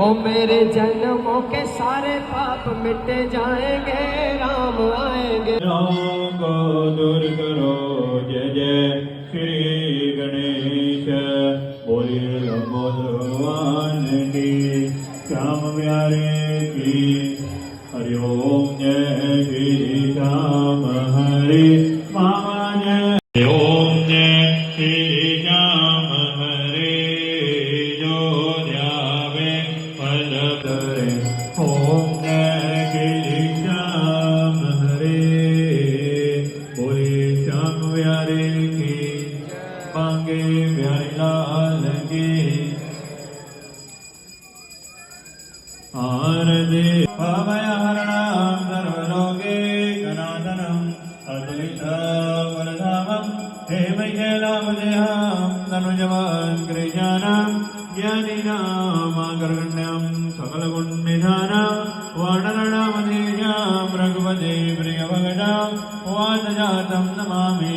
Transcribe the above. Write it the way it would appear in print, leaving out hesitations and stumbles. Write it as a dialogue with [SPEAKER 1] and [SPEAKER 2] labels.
[SPEAKER 1] ओ मेरे जन्मों के सारे पाप मिट जाएंगे, राम आएंगे।
[SPEAKER 2] को दूर करो, जय जय श्री गणेश। बोलिए भगवान की, श्याम प्यारे की। हरि ओम जय श्री श्याम हरे मामा जय। हरि ओम जय श्री श्याम हरे, जो ध्यावे फल करे। ओम जय श्री श्याम हरे, बोले श्याम प्यारे की, मांगे प्यारे लाल की। आरती अभयहरणं सर्वलोके जनार्दनं अद्वैतवरधामं हेमैकैलापदेहं तनुजवान् गिरिजानां ज्ञानिनामाग्रगण्यं सकलगुणनिधानां वानरनामधेयं रघुपते प्रियभगतां वातजातं नमामि।